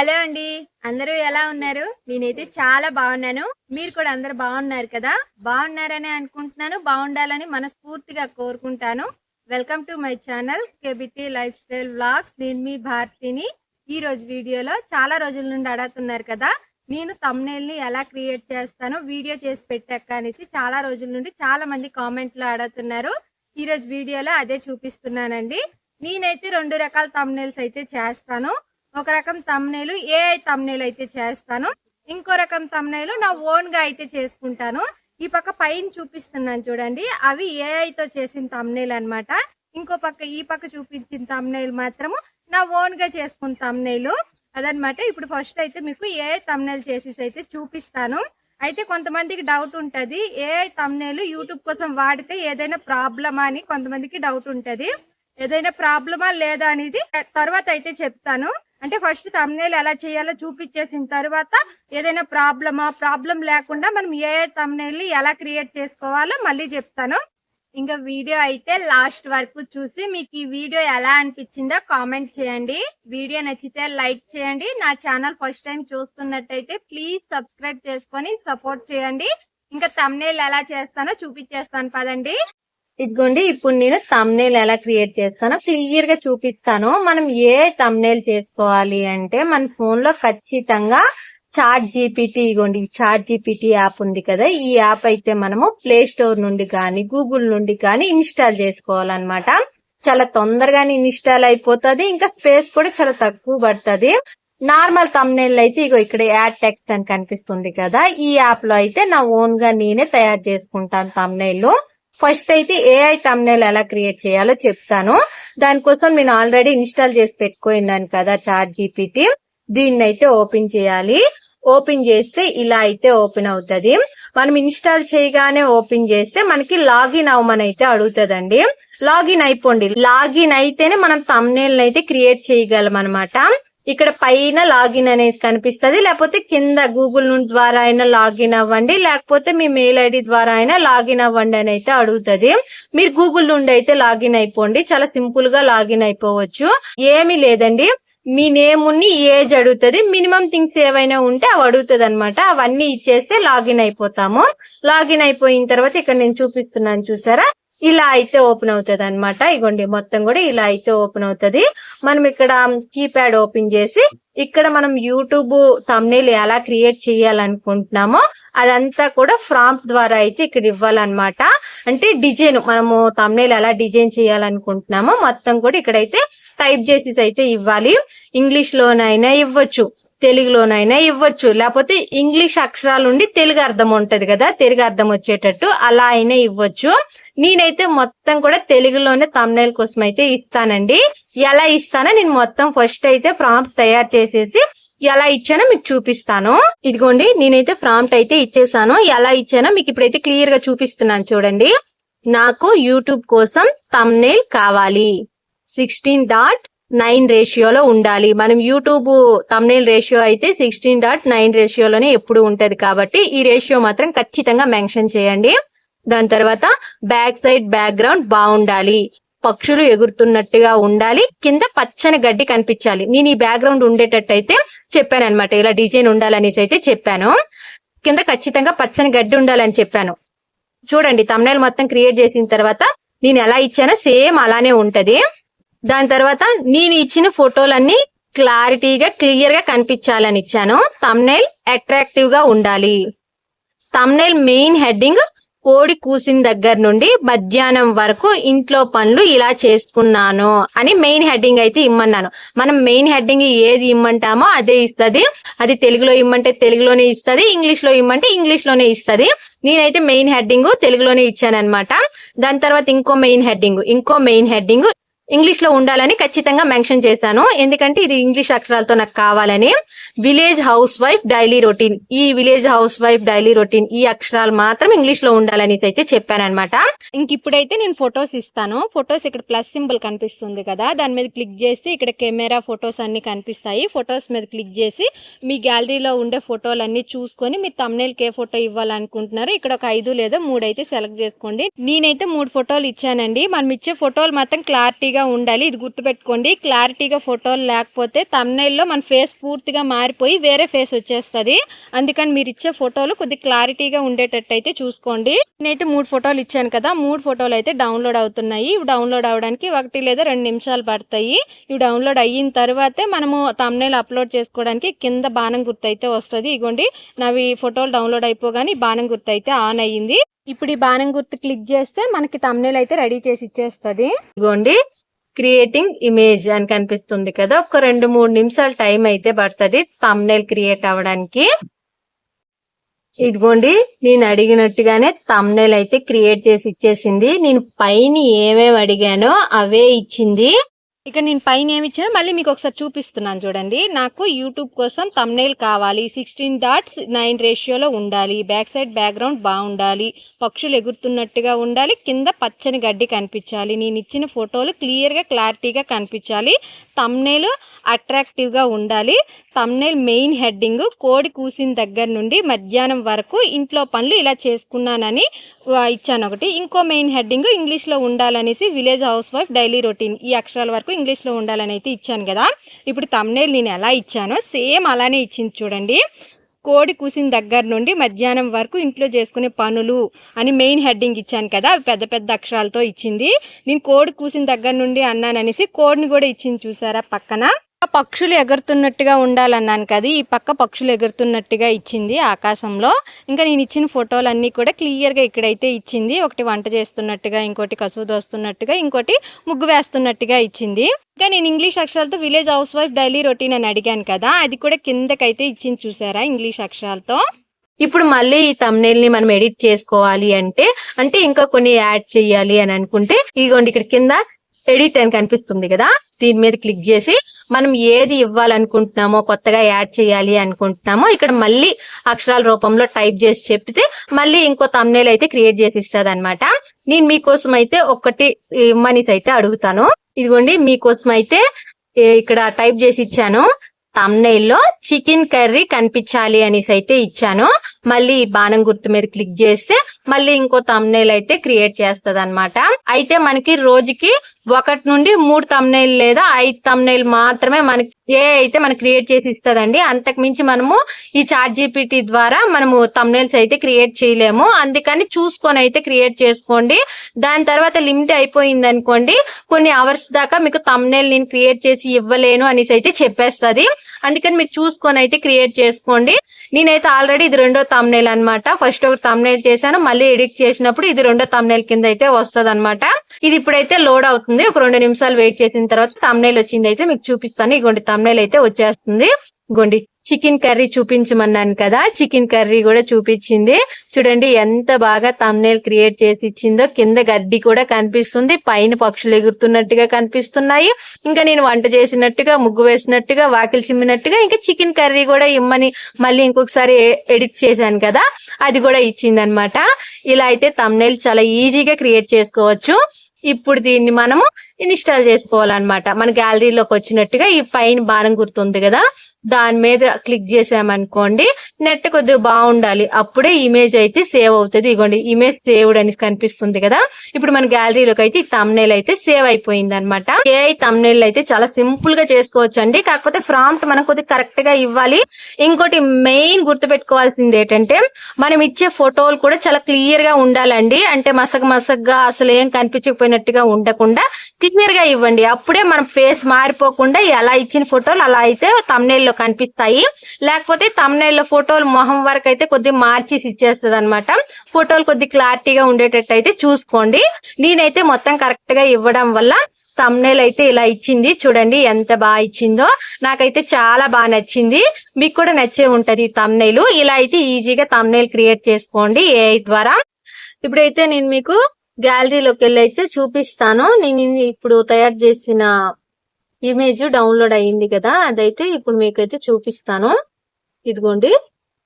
Hello అండి, అందరూ ఎలా ఉన్నారు? నేనైతే చాలా బాగున్నాను. మీరు కూడా అందరూ బాగున్నారు కదా? బాగున్నారని అనుకుంటున్నాను. బాగుండాలని మనస్ఫూర్తిగా కోరుకుంటాను. Welcome to my channel kBT life style vlogs. నేను మీ భారతిని. ఈ రోజు వీడియోలో చాలా రోజుల నుండి అడుగుతున్నారు కదా, నేను thumbnail ని ఎలా క్రియేట్ చేస్తానో వీడియో చేసి పెట్టాక అనేసి చాలా రోజుల నుండి చాలా మంది కామెంట్లో అడుగుతున్నారు. ఈ రోజు వీడియోలో అదే చూపిస్తున్నానండి. నేనైతే 2 రకాల thumbnails అయితే చేస్తాను. ఒక రకం thumbnail ఏఐ thumbnail అయితే చేస్తాను. ఇంకో రకం thumbnail నా ఓన్ గా అయితే చేసుకుంటాను. ఈ పక్క పైన చూపిస్తున్నాను చూడండి, అవి ఏఐ తో చేసిన thumbnail అన్నమాట. ఇంకో పక్క ఈ పక్క చూపించిన thumbnail మాత్రము నా ఓన్ గా చేసుకున్న thumbnail అదనమాట. ఇప్పుడు ఫస్ట్ అయితే మీకు ఏఐ thumbnail చేసేసి అయితే చూపిస్తాను. అయితే కొంతమందికి డౌట్ ఉంటది, ఏఐ thumbnail యూట్యూబ్ కోసం వాడితే ఏదైనా ప్రాబ్లమా అని కొంతమందికి డౌట్ ఉంటది. ఏదైనా ప్రాబ్లమా లేదా అనేది తర్వాత అయితే చెప్తాను. అంటే ఫస్ట్ thumbnail ఎలా చేయాలో చూపించేసిన తర్వాత ఏదైనా ప్రాబ్లం లేకుండా మనం ఏఐ thumbnail ఎలా క్రియేట్ చేసుకోవాలో మళ్ళీ చెప్తాను. ఇంకా వీడియో అయితే లాస్ట్ వరకు చూసి మీకు ఈ వీడియో ఎలా అనిపించిందో కామెంట్ చేయండి. వీడియో నచ్చితే లైక్ చేయండి. నా ఛానల్ ఫస్ట్ టైం చూస్తున్నట్టయితే ప్లీజ్ సబ్స్క్రైబ్ చేసుకొని సపోర్ట్ చేయండి. ఇంకా thumbnail ఎలా చేస్తానో చూపించేస్తాను పదండి. ఇదిగోండి, ఇప్పుడు నేను thumbnail ఎలా క్రియేట్ చేస్తానో క్లియర్ గా చూపిస్తాను. మనం ఏ thumbnail చేసుకోవాలి అంటే మన ఫోన్ లో ఖచ్చితంగా చాట్ జీపీటీ, ఇగోండి చాట్ జీపీటీ యాప్ ఉంది కదా, ఈ యాప్ అయితే మనము ప్లే స్టోర్ నుండి కానీ గూగుల్ నుండి కానీ ఇన్స్టాల్ చేసుకోవాలన్నమాట. చాలా తొందరగానే ఇన్స్టాల్ అయిపోతుంది. ఇంకా స్పేస్ కూడా చాలా తక్కువ పడుతుంది. నార్మల్ thumbnail అయితే ఇగో ఇక్కడ యాడ్ టెక్స్ట్ అని కనిపిస్తుంది కదా, ఈ యాప్ లో అయితే నా ఓన్ గా నేనే తయారు చేసుకుంటాను thumbnail. ఫస్ట్ అయితే ఏఐ thumbnail ఎలా క్రియేట్ చేయాలో చెప్తాను. దానికోసం నేను ఆల్రెడీ ఇన్స్టాల్ చేసి పెట్టుకున్నాను కదా చాట్ జీపీటీ, దీన్ని అయితే ఓపెన్ చేయాలి. ఓపెన్ చేస్తే ఇలా అయితే ఓపెన్ అవుతుంది. మనం ఇన్స్టాల్ చేయగానే ఓపెన్ చేస్తే మనకి లాగిన్ అవ్వమని అయితే అడుగుతుందండి. లాగిన్ అయిపోండి. లాగిన్ అయితేనే మనం thumbnail అయితే క్రియేట్ చేయగలం అనమాట. ఇక్కడ పైన లాగిన్ అనేది కనిపిస్తుంది, లేకపోతే కింద గూగుల్ ద్వారా అయినా లాగిన్ అవ్వండి, లేకపోతే మీ మెయిల్ ఐడి ద్వారా అయినా లాగిన్ అవ్వండి అని అయితే అడుగుతుంది. మీరు గూగుల్ నుండి అయితే లాగిన్ అయిపోండి. చాలా సింపుల్ గా లాగిన్ అయిపోవచ్చు. ఏమీ లేదండి, మీ నేమ్ ఉన్ని ఏజ్ అడుగుతుంది, మినిమం థింగ్స్ ఏవైనా ఉంటే అవి అడుగుతుంది అనమాట. అవన్నీ ఇచ్చేస్తే లాగిన్ అయిపోతాము. లాగిన్ అయిపోయిన తర్వాత ఇక్కడ నేను చూపిస్తున్నాను చూసారా, ఇలా అయితే ఓపెన్ అవుతుంది అనమాట. ఇగోండి మొత్తం కూడా ఇలా అయితే ఓపెన్ అవుతుంది. మనం ఇక్కడ కీప్యాడ్ ఓపెన్ చేసి ఇక్కడ మనం యూట్యూబ్ thumbnail ఎలా క్రియేట్ చేయాలనుకుంటున్నామో అదంతా కూడా ప్రాంప్ట్ ద్వారా అయితే ఇక్కడ ఇవ్వాలన్నమాట. అంటే డిజైన్ మనము thumbnail ఎలా డిజైన్ చేయాలనుకుంటున్నామో మొత్తం కూడా ఇక్కడైతే టైప్ చేసి అయితే ఇవ్వాలి. ఇంగ్లీష్ లోనైనా ఇవ్వచ్చు, తెలుగులోనైనా ఇవ్వచ్చు, లేకపోతే ఇంగ్లీష్ అక్షరాలుండి తెలుగు అర్థం ఉంటది కదా, తెలుగు అర్థం వచ్చేటట్టు అలా అయినా ఇవ్వచ్చు. నేనైతే మొత్తం కూడా తెలుగులోనే thumbnail కోసం అయితే ఇస్తానండి. ఎలా ఇస్తానో నేను మొత్తం ఫస్ట్ అయితే ప్రాంప్ట్ తయారు చేసేసి ఎలా ఇచ్చానో మీకు చూపిస్తాను. ఇదిగోండి, నేనైతే ప్రాంప్ట్ అయితే ఇచ్చేసాను. ఎలా ఇచ్చానో మీకు ఇప్పుడైతే క్లియర్ గా చూపిస్తున్నాను చూడండి. నాకు యూట్యూబ్ కోసం thumbnail కావాలి, 16:9 రేషియోలో ఉండాలి. మనం యూట్యూబ్ thumbnail రేషియో అయితే 16:9 రేషియోలోనే ఎప్పుడు ఉంటది కాబట్టి ఈ రేషియో మాత్రం ఖచ్చితంగా మెన్షన్ చేయండి. దాని తర్వాత బ్యాక్ సైడ్ బ్యాక్గ్రౌండ్ బాగుండాలి, పక్షులు ఎగురుతున్నట్టుగా ఉండాలి, కింద పచ్చని గడ్డి కనిపించాలి. నేను ఈ బ్యాక్గ్రౌండ్ ఉండేటట్టు అయితే చెప్పాను అనమాట. ఇలా డిజైన్ ఉండాలనేసి అయితే చెప్పాను. కింద ఖచ్చితంగా పచ్చని గడ్డి ఉండాలని చెప్పాను. చూడండి, thumbnail మొత్తం క్రియేట్ చేసిన తర్వాత నేను ఎలా ఇచ్చానో సేమ్ అలానే ఉంటది. దాని తర్వాత నేను ఇచ్చిన ఫోటోలన్నీ క్లారిటీగా క్లియర్ గా కనిపించాలని ఇచ్చాను. thumbnail అట్రాక్టివ్ గా ఉండాలి. thumbnail మెయిన్ హెడ్డింగ్ కోడి కూసిన దగ్గర నుండి మధ్యాహ్నం వరకు ఇంట్లో పనులు ఇలా చేసుకున్నాను అని మెయిన్ హెడ్డింగ్ అయితే ఇమ్మన్నాను. మనం మెయిన్ హెడ్డింగ్ ఏది ఇమ్మంటామో అదే ఇస్తది. అది తెలుగులో ఇమ్మంటే తెలుగులోనే ఇస్తది, ఇంగ్లీష్ లో ఇమ్మంటే ఇంగ్లీష్ లోనే ఇస్తది. నేనైతే మెయిన్ హెడ్డింగ్ తెలుగులోనే ఇచ్చానన్నమాట. దాని తర్వాత ఇంకో మెయిన్ హెడ్డింగ్ ఇంగ్లీష్ లో ఉండాలని ఖచ్చితంగా మెన్షన్ చేశాను. ఎందుకంటే ఇది ఇంగ్లీష్ అక్షరాలతో నాకు కావాలని. Village house wife daily routine, ఈ village house wife daily routine ఈ అక్షరాలు మాత్రం ఇంగ్లీష్ లో ఉండాలని అయితే చెప్పానన్నమాట. ఇంక ఇప్పుడైతే నేను ఫొటోస్ ఇస్తాను. ఫొటోస్ ఇక్కడ ప్లస్ సింబల్ కనిపిస్తుంది కదా, దాని మీద క్లిక్ చేసి ఇక్కడ కెమెరా ఫొటోస్ అన్ని కనిపిస్తాయి. ఫొటోస్ మీద క్లిక్ చేసి మీ గ్యాలరీలో ఉండే ఫోటోలన్నీ చూసుకొని మీరు thumbnail కే ఫోటో ఇవ్వాలనుకుంటున్నారు ఇక్కడ ఒక 5 లేదా 3 అయితే సెలెక్ట్ చేసుకోండి. నేనైతే 3 ఫోటోలు ఇచ్చానండి. మనం ఇచ్చే ఫోటోలు మాత్రం క్లారిటీగా క్లారిటీగా ఉండాలి. ఇది గుర్తుపెట్టుకోండి. క్లారిటీగా ఫోటోలు లేకపోతే థంబ్నెయిల్లో మన ఫేస్ పూర్తిగా మారిపోయి వేరే ఫేస్ వచ్చేస్తుంది. అందుకని మీరు ఇచ్చే ఫోటోలు కొద్దిగా క్లారిటీగా ఉండేటట్టు అయితే చూసుకోండి. నేనైతే 3 ఫోటోలు ఇచ్చాను కదా, 3 ఫోటోలు అయితే డౌన్లోడ్ అవుతున్నాయి. ఇవి డౌన్లోడ్ అవడానికి 1 లేదా 2 నిమిషాలు పడతాయి. ఇవి డౌన్లోడ్ అయిన తర్వాతే మనము థంబ్నెయిల్ అప్లోడ్ చేసుకోవడానికి కింద బాణం గుర్తు అయితే వస్తుంది. ఇగోండి నావి ఫోటోలు డౌన్లోడ్ అయిపోగానే బాణం గుర్తు అయితే ఆన్ అయ్యింది. ఇప్పుడు ఈ బాణం గుర్తు క్లిక్ చేస్తే మనకి థంబ్నెయిల్ అయితే రెడీ చేసి ఇచ్చేస్తుంది. ఇదిగోండి క్రియేటింగ్ ఇమేజ్ అని కనిపిస్తుంది కదా, ఒక 2-3 నిమిషాలు టైం అయితే పడుతుంది థంబ్నెయిల్ క్రియేట్ అవ్వడానికి. ఇదిగోండి నేను అడిగినట్టుగానే థంబ్నెయిల్ అయితే క్రియేట్ చేసి ఇచ్చేసింది. నేను పైన ఏమేమి అడిగానో అవే ఇచ్చింది. ఇక నేను పైన ఏమి ఇచ్చానో మళ్ళీ మీకు ఒకసారి చూపిస్తున్నాను చూడండి. నాకు యూట్యూబ్ కోసం థంబ్నెయిల్ కావాలి, 16:9 రేషియోలో ఉండాలి, బ్యాక్ సైడ్ బ్యాక్గ్రౌండ్ బాగుండాలి, పక్షులు ఎగురుతున్నట్టుగా ఉండాలి, కింద పచ్చని గడ్డి కనిపించాలి, నేను ఇచ్చిన ఫోటోలు క్లియర్గా క్లారిటీగా కనిపించాలి, థంబ్నెయిల్ అట్రాక్టివ్గా ఉండాలి, థంబ్నెయిల్ మెయిన్ హెడ్డింగ్ కోడి కూసిన దగ్గర నుండి మధ్యాహ్నం వరకు ఇంట్లో పనులు ఇలా చేసుకున్నానని ఇచ్చాను ఒకటి. ఇంకో మెయిన్ హెడ్డింగ్ ఇంగ్లీష్లో ఉండాలనేసి village house wife daily routine, ఈ అక్షరాల వరకు ఇంగ్లీష్లో ఉండాలని అయితే ఇచ్చాను కదా. ఇప్పుడు థంబ్నెయిల్ నేను ఎలా ఇచ్చానో సేమ్ అలానే ఇచ్చింది చూడండి. కోడి కూసిన దగ్గర నుండి మధ్యాహ్నం వరకు ఇంట్లో చేసుకునే పనులు అని మెయిన్ హెడ్డింగ్ ఇచ్చాను కదా, అవి పెద్ద పెద్ద అక్షరాలతో ఇచ్చింది. నేను కోడి కూసిన దగ్గర నుండి అన్నాననేసి కోడిని కూడా ఇచ్చింది చూసారా పక్కన. పక్షులు ఎగురుతున్నట్టుగా ఉండాలన్నాను కదా, ఈ పక్క పక్షులు ఎగురుతున్నట్టుగా ఇచ్చింది ఆకాశంలో. ఇంకా నేను ఇచ్చిన ఫోటోలన్నీ కూడా క్లియర్గా ఇక్కడైతే ఇచ్చింది. ఒకటి వంట చేస్తున్నట్టుగా, ఇంకోటి కసువు దోస్తున్నట్టుగా, ఇంకోటి ముగ్గు వేస్తున్నట్టుగా ఇచ్చింది. ఇంకా నేను ఇంగ్లీష్ అక్షరాలతో village house wife daily routine అని అడిగాను కదా, అది కూడా కిందకైతే ఇచ్చింది చూసారా ఇంగ్లీష్ అక్షరాలతో. ఇప్పుడు మళ్ళీ ఈ థంబ్నెయిల్ ని మనం ఎడిట్ చేసుకోవాలి అంటే ఇంకా కొన్ని యాడ్ చేయాలి అని అనుకుంటే ఇదిగోండి ఇక్కడ కింద ఎడిట్ అని కనిపిస్తుంది కదా, దీని మీద క్లిక్ చేసి మనం ఏది ఇవ్వాలనుకుంటున్నామో, కొత్తగా యాడ్ చేయాలి అనుకుంటున్నామో ఇక్కడ మళ్ళీ అక్షరాల రూపంలో టైప్ చేసి చెప్తే మళ్ళీ ఇంకో థంబ్నెయిల్ అయితే క్రియేట్ చేసి ఇస్తుంది అనమాట. నేను మీకోసం అయితే ఒకటి ఇమ్మనిసి అయితే అడుగుతాను. ఇదిగోండి మీకోసం అయితే ఇక్కడ టైప్ చేసి ఇచ్చాను. థంబ్నెయిల్ లో చికెన్ కర్రీ కనిపించాలి అనేసి అయితే ఇచ్చాను. మళ్ళీ బాణం గుర్తు మీద క్లిక్ చేస్తే మళ్ళీ ఇంకో థంబ్నెయిల్ అయితే క్రియేట్ చేస్తుంది అనమాట. అయితే మనకి రోజుకి 1 నుండి 3 థంబ్నెయిల్ లేదా 5 థంబ్నెయిల్ మాత్రమే మనకి అయితే మనకి క్రియేట్ చేసి ఇస్తుందండి. అంతకు మించి మనము ఈ చాట్ జీపీటీ ద్వారా మనము థంబ్నెయిల్స్ అయితే క్రియేట్ చేయలేము. అందుకని చూసుకొని అయితే క్రియేట్ చేసుకోండి. దాని తర్వాత లిమిట్ అయిపోయింది అనుకోండి, కొన్ని అవర్స్ దాకా మీకు థంబ్నెయిల్ నేను క్రియేట్ చేసి ఇవ్వలేను అనేసి అయితే చెప్పేస్తుంది. అందుకని మీరు చూసుకొని అయితే క్రియేట్ చేసుకోండి. నేనైతే ఆల్రెడీ ఇది 2వ థంబ్నెయిల్ అనమాట. ఫస్ట్ ఒక థంబ్నెయిల్ చేశాను, మళ్ళీ ఎడిట్ చేసినప్పుడు ఇది 2వ థంబ్నెయిల్ కింద అయితే వస్తుంది అనమాట. ఇది ఇప్పుడైతే లోడ్ అవుతుంది. ఒక 2 నిమిషాలు వెయిట్ చేసిన తర్వాత థంబ్నెయిల్ వచ్చింది అయితే మీకు చూపిస్తాను. ఇగోండి థంబ్నెయిల్ అయితే వచ్చేస్తుంది. ఇగోండి చికెన్ కర్రీ చూపించమన్నాను కదా, చికెన్ కర్రీ కూడా చూపించింది. చూడండి ఎంత బాగా థంబ్నెయిల్ క్రియేట్ చేసి ఇచ్చిందో. కింద గడ్డి కూడా కనిపిస్తుంది, పైన పక్షులు ఎగురుతున్నట్టుగా కనిపిస్తున్నాయి, ఇంకా నేను వంట చేసినట్టుగా, ముగ్గు వేసినట్టుగా, వాకిలి చిమ్మినట్టుగా, ఇంకా చికెన్ కర్రీ కూడా ఇమ్మని మళ్ళీ ఇంకొకసారి ఎడిట్ చేశాను కదా, అది కూడా ఇచ్చింది అనమాట. ఇలా అయితే థంబ్నెయిల్ చాలా ఈజీగా క్రియేట్ చేసుకోవచ్చు. ఇప్పుడు దీన్ని మనము ఇన్స్టాల్ చేసుకోవాలన్నమాట. మన గ్యాలరీలోకి వచ్చినట్టుగా ఈ పైన బాణం గుర్తుంది కదా, దాని మీద క్లిక్ చేసామనుకోండి, నెట్ కొద్దిగా బాగుండాలి, అప్పుడే ఇమేజ్ అయితే సేవ్ అవుతుంది. ఇగోండి ఇమేజ్ సేవ్డ్ అని కనిపిస్తుంది కదా. ఇప్పుడు మన గ్యాలరీలోకి అయితే ఈ థంబ్నెయిల్ అయితే సేవ్ అయిపోయింది అనమాట. ఏఐ థంబ్నెయిల్ అయితే చాలా సింపుల్ గా చేసుకోవచ్చు అండి. కాకపోతే ప్రాంప్ట్ మనం కొద్దిగా కరెక్ట్ గా ఇవ్వాలి. ఇంకోటి మెయిన్ గుర్తుపెట్టుకోవాల్సింది ఏంటంటే మనం ఇచ్చే ఫోటోలు కూడా చాలా క్లియర్ గా ఉండాలండి. అంటే మసగ్గా అసలు ఏం కనిపించకపోయినట్టుగా ఉండకుండా క్లియర్ గా ఇవ్వండి. అప్పుడే మన ఫేస్ మారిపోకుండా ఎలా ఇచ్చిన ఫోటోలు అలా అయితే థంబ్నెయిల్ లో కనిపిస్తాయి. లేకపోతే థంబ్నెయిల్ లో ఫోటోలు మొహం వరకు అయితే కొద్దిగా మార్చేసి ఇచ్చేస్తుంది అనమాట. ఫోటోలు కొద్దిగా క్లారిటీగా ఉండేటట్టు అయితే చూసుకోండి. నేనైతే మొత్తం కరెక్ట్ గా ఇవ్వడం వల్ల థంబ్నెయిల్ అయితే ఇలా ఇచ్చింది. చూడండి ఎంత బాగా ఇచ్చిందో, నాకైతే చాలా బాగా నచ్చింది. మీకు కూడా నచ్చే ఉంటది ఈ థంబ్నెయిల్. ఇలా అయితే ఈజీగా థంబ్నెయిల్ క్రియేట్ చేసుకోండి ఏఐ ద్వారా. ఇప్పుడైతే నేను మీకు గ్యాలరీలోకి వెళ్ళి అయితే చూపిస్తాను. నేను ఇప్పుడు తయారు చేసిన ఇమేజ్ డౌన్లోడ్ అయ్యింది కదా, అదైతే ఇప్పుడు మీకైతే చూపిస్తాను. ఇదిగోండి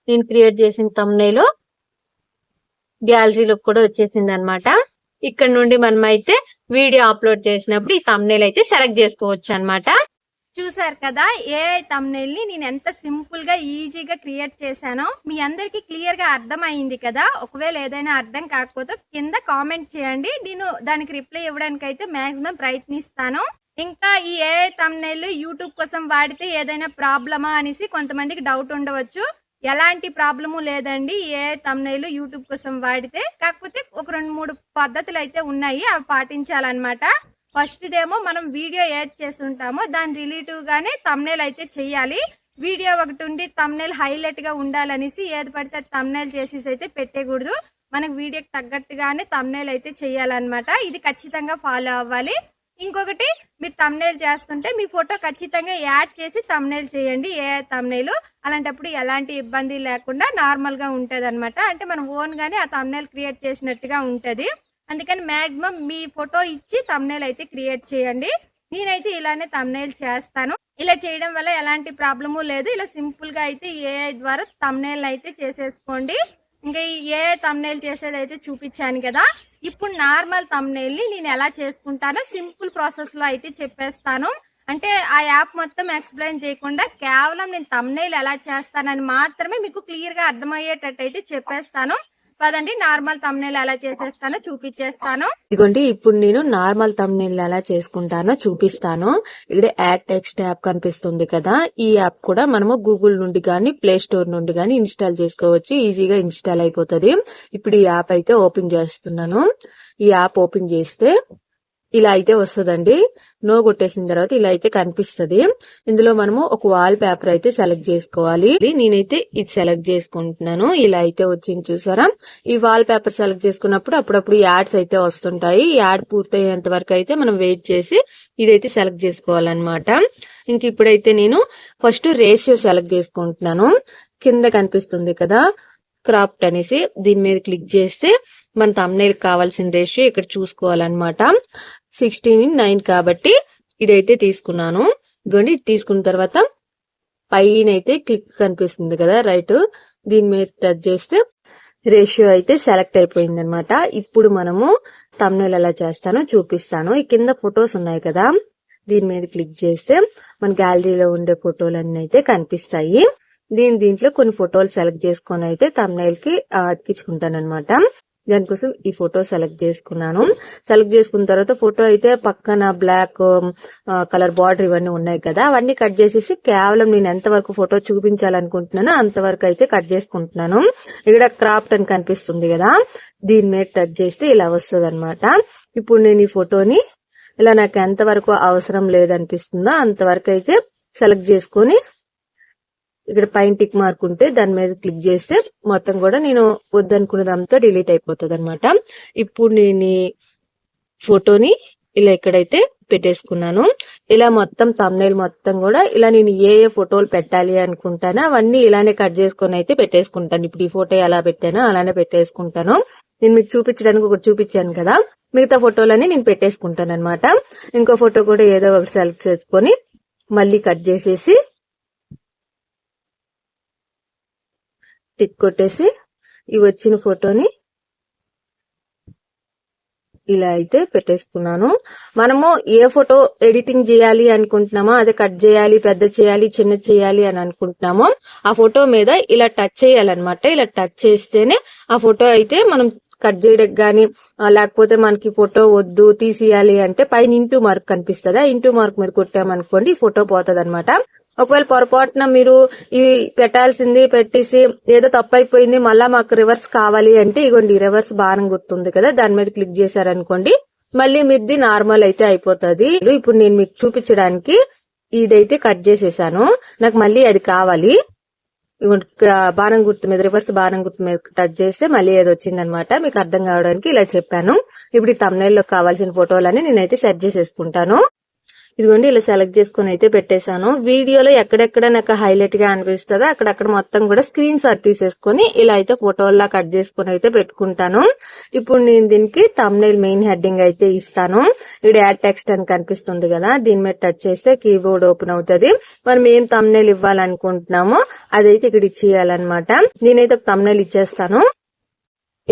నేను క్రియేట్ చేసిన థంబ్నెయిల్ గ్యాలరీలోకి కూడా వచ్చేసింది అనమాట. ఇక్కడ నుండి మనం అయితే వీడియో అప్లోడ్ చేసినప్పుడు ఈ థంబ్నెయిల్ అయితే సెలెక్ట్ చేసుకోవచ్చు అనమాట. చూసారు కదా ఏఐ థంబ్నెయిల్ ని నేను ఎంత సింపుల్ గా ఈజీగా క్రియేట్ చేశానో మీ అందరికి క్లియర్ గా అర్థమైంది కదా. ఒకవేళ ఏదైనా అర్థం కాకపోతే కింద కామెంట్ చేయండి, నేను దానికి రిప్లై ఇవ్వడానికి అయితే మాక్సిమం ప్రయత్నిస్తాను. ఇంకా ఈ ఏఐ థంబ్నెయిల్ యూట్యూబ్ కోసం వాడితే ఏదైనా ప్రాబ్లమా అనేసి కొంతమందికి డౌట్ ఉండవచ్చు. ఎలాంటి ప్రాబ్లము లేదండి ఏఐ థంబ్నెయిల్ యూట్యూబ్ కోసం వాడితే. కాకపోతే ఒక 2-3 పద్ధతులు అయితే ఉన్నాయి, అవి పాటించాలన్నమాట. ఫస్ట్ దేమో మనం వీడియో ఏది చేసి ఉంటామో దాని రిలేటివ్ గానే థంబ్నెయిల్ అయితే చెయ్యాలి. వీడియో ఒకటి ఉండి థంబ్నెయిల్ హైలైట్ గా ఉండాలనేసి ఏది పడితే థంబ్నెయిల్ చేసేసి అయితే పెట్టకూడదు. మనకు వీడియోకి తగ్గట్టుగానే థంబ్నెయిల్ అయితే చెయ్యాలన్నమాట. ఇది ఖచ్చితంగా ఫాలో అవ్వాలి. ఇంకొకటి, మీరు థంబ్నెయిల్ చేస్తుంటే మీ ఫోటో ఖచ్చితంగా యాడ్ చేసి థంబ్నెయిల్ చేయండి. ఏ థంబ్నెయిల్ అలాంటప్పుడు ఎలాంటి ఇబ్బంది లేకుండా నార్మల్ గా ఉంటది అనమాట. అంటే మనం ఓన్ గానే ఆ థంబ్నెయిల్ క్రియేట్ చేసినట్టుగా ఉంటది. అందుకని మాక్సిమం మీ ఫోటో ఇచ్చి థంబ్నెయిల్ అయితే క్రియేట్ చేయండి. నేనైతే ఇలానే థంబ్నెయిల్ చేస్తాను. ఇలా చేయడం వల్ల ఎలాంటి ప్రాబ్లము లేదు. ఇలా సింపుల్ గా అయితే ఏఐ ద్వారా థంబ్నెయిల్ అయితే చేసేసుకోండి. ఇంకా ఈ ఏఐ థంబ్నెయిల్ చేసేది అయితే చూపించాను కదా. ఇప్పుడు నార్మల్ థంబ్నెయిల్ ని నేను ఎలా చేసుకుంటానో సింపుల్ ప్రాసెస్ లో అయితే చెప్పేస్తాను. అంటే ఆ యాప్ మొత్తం ఎక్స్ప్లెయిన్ చేయకుండా కేవలం నేను థంబ్నెయిల్ ఎలా చేస్తానని మాత్రమే మీకు క్లియర్ గా అర్థమయ్యేటట్టు అయితే చెప్పేస్తాను. పదండి నార్మల్ థంబ్నెయిల్ ఎలా చేసేస్తానో చూపించేస్తాను. ఇదిగోండి, ఇప్పుడు నేను నార్మల్ థంబ్నెయిల్ ఎలా చేసుకుంటానో చూపిస్తాను. ఇక్కడ యాడ్ టెక్స్ట్ యాప్ కనిపిస్తుంది కదా, ఈ యాప్ కూడా మనము గూగుల్ నుండి గానీ ప్లే స్టోర్ నుండి గానీ ఇన్స్టాల్ చేసుకోవచ్చు. ఈజీగా ఇన్స్టాల్ అయిపోతుంది. ఇప్పుడు ఈ యాప్ అయితే ఓపెన్ చేస్తున్నాను. ఈ యాప్ ఓపెన్ చేస్తే ఇలా అయితే వస్తుందండి. నో కొట్టేసిన తర్వాత ఇలా అయితే కనిపిస్తుంది. ఇందులో మనము ఒక వాల్ పేపర్ అయితే సెలెక్ట్ చేసుకోవాలి. నేనైతే ఇది సెలెక్ట్ చేసుకుంటున్నాను. ఇలా అయితే వచ్చింది చూసారా. ఈ వాల్ పేపర్ సెలెక్ట్ చేసుకున్నప్పుడు అప్పుడప్పుడు యాడ్స్ అయితే వస్తుంటాయి. యాడ్ పూర్తయ్యేంత వరకు అయితే మనం వెయిట్ చేసి ఇదైతే సెలెక్ట్ చేసుకోవాలన్నమాట. ఇంక ఇప్పుడైతే నేను ఫస్ట్ రేషియో సెలెక్ట్ చేసుకుంటున్నాను. కింద కనిపిస్తుంది కదా క్రాప్ట్ అనేసి, దీని మీద క్లిక్ చేస్తే మన థంబ్నెయిల్ కావాల్సిన రేషియో ఇక్కడ చూసుకోవాలన్నమాట. 16:9 కాబట్టి ఇదైతే తీసుకున్నాను. ఇదిగోండి, ఇది తీసుకున్న తర్వాత పైన అయితే క్లిక్ కనిపిస్తుంది కదా రైట్, దీని మీద టచ్ చేస్తే రేషియో అయితే సెలెక్ట్ అయిపోయింది అనమాట. ఇప్పుడు మనము థంబ్నెయిల్ ఎలా చేస్తానో చూపిస్తాను. ఈ కింద ఫొటోస్ ఉన్నాయి కదా, దీని మీద క్లిక్ చేస్తే మన గ్యాలరీలో ఉండే ఫోటోలన్నీ అయితే కనిపిస్తాయి. దీంట్లో కొన్ని ఫోటోలు సెలెక్ట్ చేసుకొని అయితే థంబ్నెయిల్ కి అతికించుకుంటాను అనమాట. దానికోసం ఈ ఫోటో సెలెక్ట్ చేసుకున్నాను. సెలెక్ట్ చేసుకున్న తర్వాత ఫోటో అయితే పక్కన బ్లాక్ కలర్ బార్డర్ ఇవన్నీ ఉన్నాయి కదా, అవన్నీ కట్ చేసేసి కేవలం నేను ఎంత వరకు ఫోటో చూపించాలనుకుంటున్నానో అంతవరకు అయితే కట్ చేసుకుంటున్నాను. ఇక్కడ క్రాప్ట్ అని కనిపిస్తుంది కదా, దీని మీద టచ్ చేస్తే ఇలా వస్తుంది అనమాట. ఇప్పుడు నేను ఈ ఫోటోని ఇలా నాకు ఎంత వరకు అవసరం లేదనిపిస్తుందో అంతవరకు అయితే సెలెక్ట్ చేసుకొని ఇక్కడ పైన టిక్ మార్క్ ఉంటే దాని మీద క్లిక్ చేస్తే మొత్తం కూడా నేను వద్దనుకున్నదంతా డిలీట్ అయిపోతుంది అనమాట. ఇప్పుడు నేను ఈ ఫోటోని ఇలా ఇక్కడైతే పెట్టేసుకున్నాను. ఇలా మొత్తం థంబ్నెయిల్ మొత్తం కూడా ఇలా నేను ఏ ఫోటోలు పెట్టాలి అనుకుంటానో అవన్నీ ఇలానే కట్ చేసుకొని అయితే పెట్టేసుకుంటాను. ఇప్పుడు ఈ ఫోటో ఎలా పెట్టానో అలానే పెట్టేసుకుంటాను. నేను మీకు చూపించడానికి ఒకటి చూపించాను కదా, మిగతా ఫోటోలన్నీ నేను పెట్టేసుకుంటాను అనమాట. ఇంకో ఫోటో కూడా ఏదో ఒకటి సెలెక్ట్ చేసుకొని మళ్ళీ కట్ చేసేసి టిక్ కొట్టేసి ఈ వచ్చిన ఫోటోని ఇలా అయితే పెట్టేసుకున్నాను. మనము ఏ ఫోటో ఎడిటింగ్ చేయాలి అనుకుంటున్నామో, అదే కట్ చేయాలి, పెద్ద చేయాలి, చిన్న చేయాలి అని అనుకుంటున్నామో ఆ ఫోటో మీద ఇలా టచ్ చేయాలన్నమాట. ఇలా టచ్ చేస్తేనే ఆ ఫోటో అయితే మనం కట్ చేయడానికి గానీ లేకపోతే మనకి ఫోటో వద్దు తీసేయాలి అంటే పైన ఇంటూ మార్క్ కనిపిస్తుంది. ఆ ఇంటూ మార్క్ మీద కొట్టామనుకోండి ఈ ఫోటో పోతుంది అనమాట. ఒకవేళ పొరపాటున మీరు ఇవి పెట్టాల్సింది పెట్టేసి ఏదో తప్పు అయిపోయింది మళ్ళా మాకు రివర్స్ కావాలి అంటే ఇగోండి రివర్స్ బాణం గుర్తుంది కదా, దాని మీద క్లిక్ చేశారనుకోండి మళ్ళీ మీది నార్మల్ అయితే అయిపోతుంది. ఇప్పుడు నేను మీకు చూపించడానికి ఇదైతే కట్ చేసేసాను. నాకు మళ్ళీ అది కావాలి. బాణం గుర్తు మీద రివర్స్ బాణం గుర్తు మీద టచ్ చేస్తే మళ్ళీ ఏది వచ్చిందనమాట. మీకు అర్థం కావడానికి ఇలా చెప్పాను. ఇప్పుడు ఈ థంబ్నెయిల్ లో కావాల్సిన ఫోటోలని నేనైతే సెట్ చేసేసుకుంటాను. ఇదిగోండి ఇలా సెలెక్ట్ చేసుకుని అయితే పెట్టేశాను. వీడియోలో ఎక్కడెక్కడ నాకు హైలైట్ గా అనిపిస్తుందో అక్కడక్కడ మొత్తం కూడా స్క్రీన్ షాట్ తీసేసుకుని ఇలా అయితే ఫోటోల్లా కట్ చేసుకుని అయితే పెట్టుకుంటాను. ఇప్పుడు నేను దీనికి థంబ్నెయిల్ మెయిన్ హెడ్డింగ్ అయితే ఇస్తాను. ఇక్కడ యాడ్ టెక్స్ట్ అని కనిపిస్తుంది కదా, దీని మీద టచ్ చేస్తే కీబోర్డ్ ఓపెన్ అవుతుంది. మనం ఏం థంబ్నెయిల్ ఇవ్వాలనుకుంటున్నామో అదైతే ఇక్కడ ఇచ్చేయాలన్నమాట. నేనైతే ఒక థంబ్నెయిల్ ఇచ్చేస్తాను.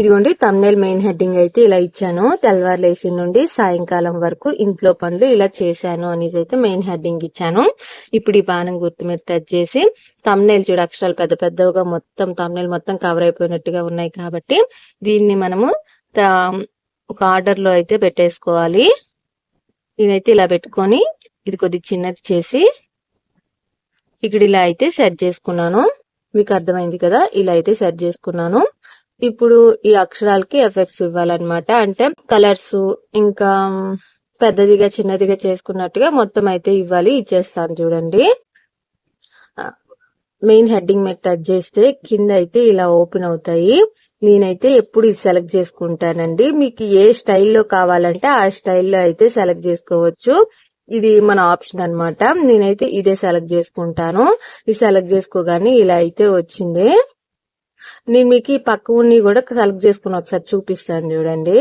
ఇదిగోండి థంబ్నెయిల్ మెయిన్ హెడ్డింగ్ అయితే ఇలా ఇచ్చాను. తెల్లవారులేసి నుండి సాయంకాలం వరకు ఇంట్లో పనులు ఇలా చేశాను అనేసి అయితే మెయిన్ హెడ్డింగ్ ఇచ్చాను. ఇప్పుడు ఈ బాణం గుర్తు మీద టచ్ చేసి థంబ్నెయిల్ చూడ అక్షరాలు పెద్ద పెద్దగా మొత్తం థంబ్నెయిల్ మొత్తం కవర్ అయిపోయినట్టుగా ఉన్నాయి కాబట్టి దీన్ని మనము ఒక ఆర్డర్ లో అయితే పెట్టేసుకోవాలి. నేనైతే ఇలా పెట్టుకొని ఇది కొద్దిగా చిన్నది చేసి ఇక్కడ ఇలా అయితే సెట్ చేసుకున్నాను. మీకు అర్థమైంది కదా, ఇలా అయితే సెట్ చేసుకున్నాను. ఇప్పుడు ఈ అక్షరాలకి ఎఫెక్ట్స్ ఇవ్వాలన్నమాట. అంటే కలర్స్ ఇంకా పెద్దదిగా చిన్నదిగా చేసుకున్నట్టుగా మొత్తం అయితే ఇవ్వాలి. ఇచ్చేస్తాను చూడండి. మెయిన్ హెడ్డింగ్ మీద టచ్ చేస్తే కింద అయితే ఇలా ఓపెన్ అవుతాయి. నేనైతే ఎప్పుడు ఇది సెలెక్ట్ చేసుకుంటానండి. మీకు ఏ స్టైల్లో కావాలంటే ఆ స్టైల్లో అయితే సెలెక్ట్ చేసుకోవచ్చు. ఇది మన ఆప్షన్ అన్నమాట. నేనైతే ఇదే సెలెక్ట్ చేసుకుంటాను. ఇది సెలెక్ట్ చేసుకోగానే ఇలా అయితే వచ్చింది. నేను మీకు ఈ పక్క ఉన్ని కూడా సెలెక్ట్ చేసుకుని ఒకసారి చూపిస్తాను చూడండి.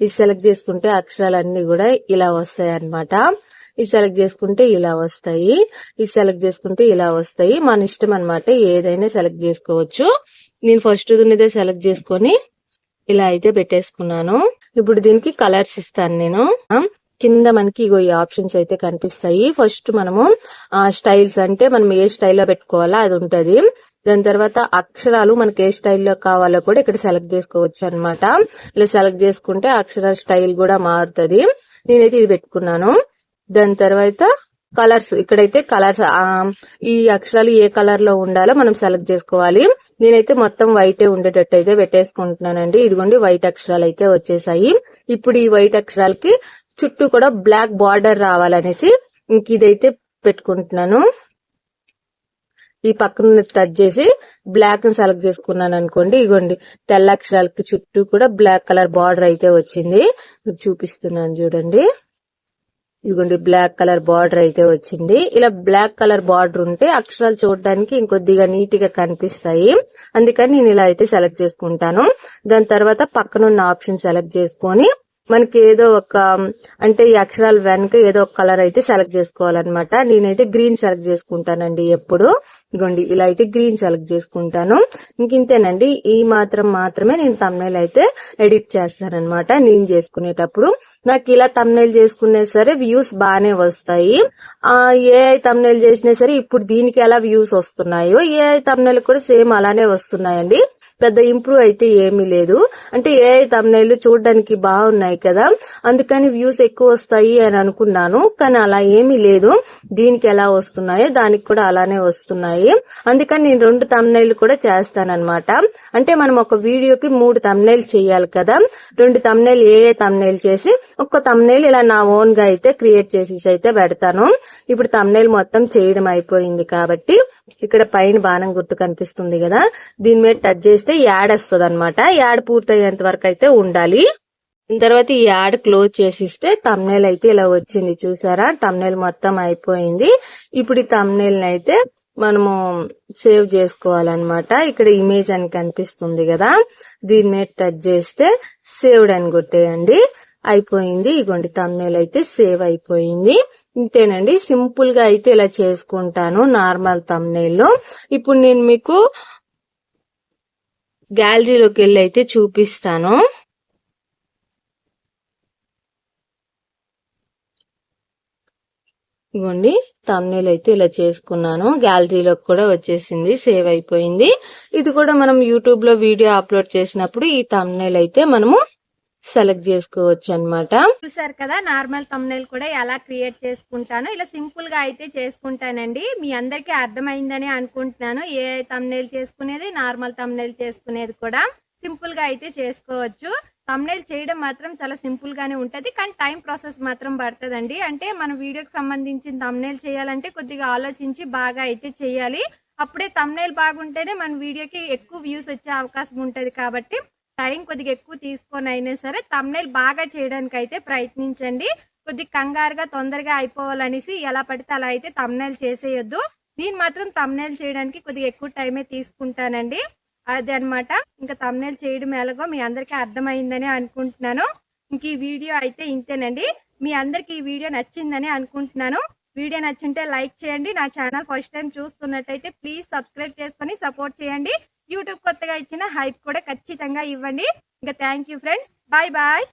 ఇది సెలెక్ట్ చేసుకుంటే అక్షరాలన్నీ కూడా ఇలా వస్తాయి అన్నమాట. ఇది సెలెక్ట్ చేసుకుంటే ఇలా వస్తాయి, ఇది సెలెక్ట్ చేసుకుంటే ఇలా వస్తాయి. మన ఇష్టం అన్నమాట, ఏదైనా సెలెక్ట్ చేసుకోవచ్చు. నేను ఫస్ట్ ఉన్నదే సెలెక్ట్ చేసుకొని ఇలా అయితే పెట్టేసుకున్నాను. ఇప్పుడు దీనికి కలర్స్ ఇస్తాను నేను. కింద మనకి ఇగో ఈ ఆప్షన్స్ అయితే కనిపిస్తాయి. ఫస్ట్ మనము స్టైల్స్ అంటే మనం ఏ స్టైల్లో పెట్టుకోవాలో అది ఉంటది. దాని తర్వాత అక్షరాలు మనకి ఏ స్టైల్లో కావాలో కూడా ఇక్కడ సెలెక్ట్ చేసుకోవచ్చు అన్నమాట. ఇలా సెలెక్ట్ చేసుకుంటే అక్షరాల స్టైల్ కూడా మారుతుంది. నేనైతే ఇది పెట్టుకున్నాను. దాని తర్వాత కలర్స్, ఇక్కడైతే కలర్స్ ఈ అక్షరాలు ఏ కలర్ లో ఉండాలో మనం సెలెక్ట్ చేసుకోవాలి. నేనైతే మొత్తం వైట్ ఉండేటట్టు అయితే పెట్టేసుకుంటున్నానండి. ఇదిగోండి వైట్ అక్షరాలు అయితే వచ్చేసాయి. ఇప్పుడు ఈ వైట్ అక్షరాలకి చుట్టూ కూడా బ్లాక్ బార్డర్ రావాలనేసి ఇంక ఇదైతే పెట్టుకుంటున్నాను. ఈ పక్కన టచ్ చేసి బ్లాక్ ని సెలెక్ట్ చేసుకున్నాను అనుకోండి. ఇగోండి తెల్ల అక్షరాలకి చుట్టూ కూడా బ్లాక్ కలర్ బార్డర్ అయితే వచ్చింది. మీకు చూపిస్తున్నాను చూడండి. ఇదిగోండి బ్లాక్ కలర్ బార్డర్ అయితే వచ్చింది. ఇలా బ్లాక్ కలర్ బార్డర్ ఉంటే అక్షరాలు చూడడానికి ఇంకొద్దిగా నీట్ గా కనిపిస్తాయి. అందుకని నేను ఇలా అయితే సెలెక్ట్ చేసుకుంటాను. దాని తర్వాత పక్కనున్న ఆప్షన్ సెలెక్ట్ చేసుకొని మనకి ఏదో ఒక అంటే ఈ అక్షరాల వెనక ఏదో ఒక కలర్ అయితే సెలెక్ట్ చేసుకోవాలన్నమాట. నేనైతే గ్రీన్ సెలెక్ట్ చేసుకుంటానండి ఎప్పుడు. ఇగోండి ఇలా అయితే గ్రీన్ సెలెక్ట్ చేసుకుంటాను. ఇంతేనండి. ఈ మాత్రమే నేను థంబ్నెయిల్ అయితే ఎడిట్ చేస్తానన్నమాట. నేను చేసుకునేటప్పుడు నాకు ఇలా థంబ్నెయిల్ చేసుకునే సరే వ్యూస్ బాగానే వస్తాయి. ఏ థంబ్నెయిల్ చేసినా సరే ఇప్పుడు దీనికి ఎలా వ్యూస్ వస్తున్నాయో ఏ థంబ్నెయిల్ కూడా సేమ్ అలానే వస్తున్నాయండి. పెద్ద ఇంప్రూవ్ అయితే ఏమీ లేదు. అంటే ఏ థంబ్నెయిల్ చూడడానికి బాగున్నాయి కదా, అందుకని వ్యూస్ ఎక్కువ వస్తాయి అని అనుకున్నాను. కానీ అలా ఏమీ లేదు. దీనికి ఎలా వస్తున్నాయో దానికి కూడా అలానే వస్తున్నాయి. అందుకని నేను 2 థంబ్నెయిల్ కూడా చేస్తానన్నమాట. అంటే మనం ఒక వీడియోకి 3 థంబ్నెయిల్ చేయాలి కదా. 2 థంబ్నెయిల్ ఏ థంబ్నెయిల్ చేసి ఒక్క థంబ్నెయిల్ ఇలా నా ఓన్ గా అయితే క్రియేట్ చేసి అయితే పెడతాను. ఇప్పుడు థంబ్నెయిల్ మొత్తం చేయడం అయిపోయింది కాబట్టి ఇక్కడ పైన బాణం గుర్తు కనిపిస్తుంది కదా, దీని మీద టచ్ చేస్తే యాడ్ వస్తుంది అనమాట. యాడ్ పూర్తయ్యేంత వరకు అయితే ఉండాలి. తర్వాత ఈ యాడ్ క్లోజ్ చేసిస్తే థంబ్నెయిల్ అయితే ఇలా వచ్చింది. చూసారా, థంబ్నెయిల్ మొత్తం అయిపోయింది. ఇప్పుడు ఈ థంబ్నెయిల్ అయితే మనము సేవ్ చేసుకోవాలన్నమాట. ఇక్కడ ఇమేజ్ అని కనిపిస్తుంది కదా, దీని మీద టచ్ చేస్తే సేవ్డ్ అని కొట్టేయండి. అయిపోయింది. ఇగోండి థంబ్నెయిల్ అయితే సేవ్ అయిపోయింది. ఇంతేనండి. సింపుల్ గా అయితే ఇలా చేసుకుంటాను నార్మల్ థంబ్నెయిల్ లో. ఇప్పుడు నేను మీకు గ్యాలరీలోకి వెళ్ళి అయితే చూపిస్తాను. ఇగోండి థంబ్నెయిల్ అయితే ఇలా చేసుకున్నాను. గ్యాలరీలోకి కూడా వచ్చేసింది, సేవ్ అయిపోయింది. ఇది కూడా మనం యూట్యూబ్ లో వీడియో అప్లోడ్ చేసినప్పుడు ఈ థంబ్నెయిల్ అయితే మనము సెలెక్ట్ చేసుకోవచ్చు అన్నమాట. చూసారు కదా, నార్మల్ థంబ్నెయిల్ కూడా ఎలా క్రియేట్ చేసుకుంటాను. ఇలా సింపుల్ గా అయితే చేసుకుంటానండి. మీ అందరికీ అర్థమైందని అనుకుంటున్నాను. ఏ థంబ్నెయిల్ చేసుకునేది, నార్మల్ థంబ్నెయిల్ చేసుకునేది కూడా సింపుల్ గా అయితే చేసుకోవచ్చు. థంబ్నెయిల్ చేయడం మాత్రం చాలా సింపుల్ గానే ఉంటది, కానీ టైం ప్రాసెస్ మాత్రం పడుతుందండి. అంటే మన వీడియోకి సంబంధించిన థంబ్నెయిల్ చేయాలంటే కొద్దిగా ఆలోచించి బాగా అయితే చేయాలి. అప్పుడే థంబ్నెయిల్ బాగుంటేనే మన వీడియోకి ఎక్కువ వ్యూస్ వచ్చే అవకాశం ఉంటది. కాబట్టి టైం కొద్దిగా ఎక్కువ తీసుకొని అయినా సరే థంబ్నెయిల్ బాగా చేయడానికి అయితే ప్రయత్నించండి. కొద్దిగా కంగారుగా తొందరగా అయిపోవాలనేసి ఎలా పడితే అలా అయితే థంబ్నెయిల్ చేసేయొద్దు. నేను మాత్రం థంబ్నెయిల్ చేయడానికి కొద్దిగా ఎక్కువ టైమే తీసుకుంటానండి. అదే అనమాట. ఇంకా థంబ్నెయిల్ చేయడం ఎలాగో మీ అందరికీ అర్థమైందని అనుకుంటున్నాను. ఇంక ఈ వీడియో అయితే ఇంతేనండి. మీ అందరికి ఈ వీడియో నచ్చిందని అనుకుంటున్నాను. వీడియో నచ్చింటే లైక్ చేయండి. నా ఛానల్ ఫస్ట్ టైం చూస్తున్నట్టయితే ప్లీజ్ సబ్స్క్రైబ్ చేసుకొని సపోర్ట్ చేయండి. యూట్యూబ్ కొత్తగా ఇచ్చిన హైప్ కూడా ఖచ్చితంగా ఇవ్వండి. ఇంకా thank you friends, bye bye.